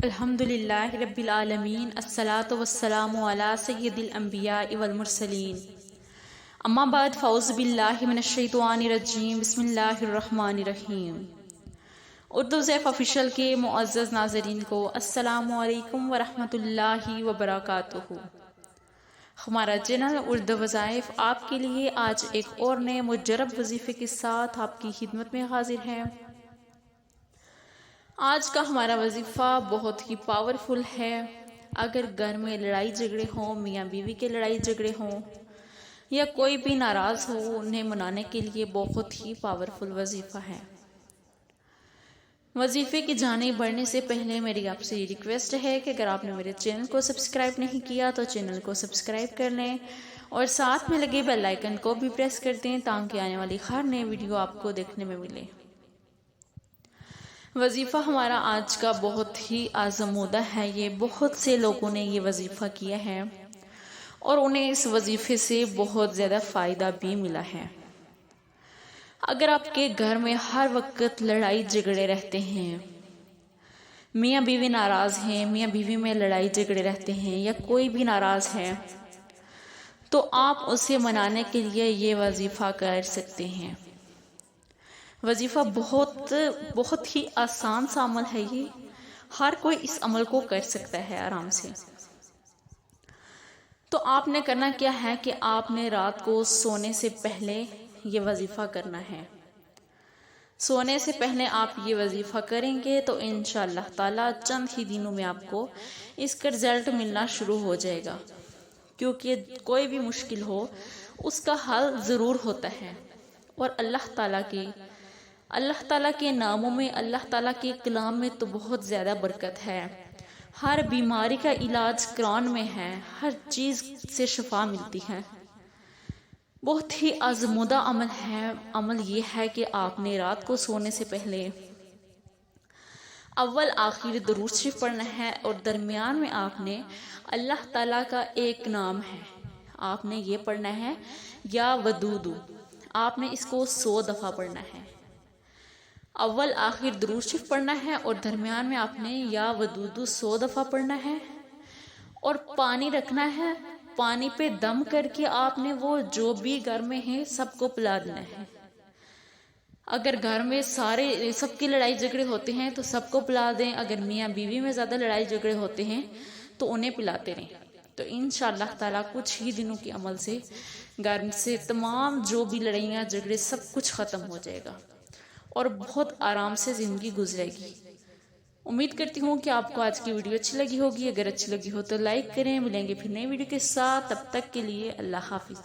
الحمد للہ رب العالمین، الصلاۃ والسلام علی سید الانبیاء والمرسلین، اما بعد، فاعوذ باللہ من الشیطان الرجیم، بسم اللہ الرحمن الرحیم۔ اردو زیف آفیشیل کے معزز ناظرین کو السلام علیکم ورحمۃ اللہ وبرکاتہ۔ ہمارا چینل اردو وظائف آپ کے لیے آج ایک اور نئے مجرب وظیفے کے ساتھ آپ کی خدمت میں حاضر ہے۔ آج کا ہمارا وظیفہ بہت ہی پاورفل ہے۔ اگر گھر میں لڑائی جھگڑے ہوں، میاں بیوی کے لڑائی جھگڑے ہوں یا کوئی بھی ناراض ہو، انہیں منانے کے لیے بہت ہی پاورفل وظیفہ ہے۔ وظیفے کی جانب بڑھنے سے پہلے میری آپ سے یہ ریکویسٹ ہے کہ اگر آپ نے میرے چینل کو سبسکرائب نہیں کیا تو چینل کو سبسکرائب کر لیں اور ساتھ میں لگے بیل آئیکن کو بھی پریس کر دیں تاکہ آنے والی ہر نئی ویڈیو آپ کو دیکھنے میں ملے۔ وظیفہ ہمارا آج کا بہت ہی آزمودہ ہے۔ یہ بہت سے لوگوں نے یہ وظیفہ کیا ہے اور انہیں اس وظیفے سے بہت زیادہ فائدہ بھی ملا ہے۔ اگر آپ کے گھر میں ہر وقت لڑائی جھگڑے رہتے ہیں، میاں بیوی ناراض ہیں، میاں بیوی میں لڑائی جھگڑے رہتے ہیں یا کوئی بھی ناراض ہے، تو آپ اسے منانے کے لیے یہ وظیفہ کر سکتے ہیں۔ وظیفہ بہت ہی آسان سا عمل ہے۔ یہ ہر کوئی اس عمل کو کر سکتا ہے آرام سے۔ تو آپ نے کرنا کیا ہے کہ آپ نے رات کو سونے سے پہلے یہ وظیفہ کرنا ہے۔ سونے سے پہلے آپ یہ وظیفہ کریں گے تو انشاءاللہ تعالی چند ہی دنوں میں آپ کو اس کا رزلٹ ملنا شروع ہو جائے گا، کیونکہ کوئی بھی مشکل ہو اس کا حل ضرور ہوتا ہے۔ اور اللہ تعالیٰ کے ناموں میں، اللہ تعالیٰ کے کلام میں تو بہت زیادہ برکت ہے۔ ہر بیماری کا علاج قرآن میں ہے، ہر چیز سے شفا ملتی ہے۔ بہت ہی آزمودہ عمل ہے۔ عمل یہ ہے کہ آپ نے رات کو سونے سے پہلے اول آخر درود شریف پڑھنا ہے اور درمیان میں آپ نے اللہ تعالیٰ کا ایک نام ہے، آپ نے یہ پڑھنا ہے یا ودودو۔ آپ نے اس کو 100 دفعہ پڑھنا ہے۔ اول آخر درود شریف پڑھنا ہے اور درمیان میں آپ نے یا ودودو 100 دفعہ پڑھنا ہے اور پانی رکھنا ہے۔ پانی پہ دم کر کے آپ نے وہ جو بھی گھر میں ہے سب کو پلا دینا ہے۔ اگر گھر میں سب کی لڑائی جھگڑے ہوتے ہیں تو سب کو پلا دیں، اگر میاں بیوی میں زیادہ لڑائی جھگڑے ہوتے ہیں تو انہیں پلاتے رہیں۔ تو انشاءاللہ تعالیٰ کچھ ہی دنوں کے عمل سے گھر سے تمام جو بھی لڑائیاں جھگڑے سب کچھ ختم ہو جائے گا اور بہت آرام سے زندگی گزرے گی۔ امید کرتی ہوں کہ آپ کو آج کی ویڈیو اچھی لگی ہوگی۔ اگر اچھی لگی ہو تو لائک کریں۔ ملیں گے پھر نئی ویڈیو کے ساتھ، تب تک کے لیے اللہ حافظ۔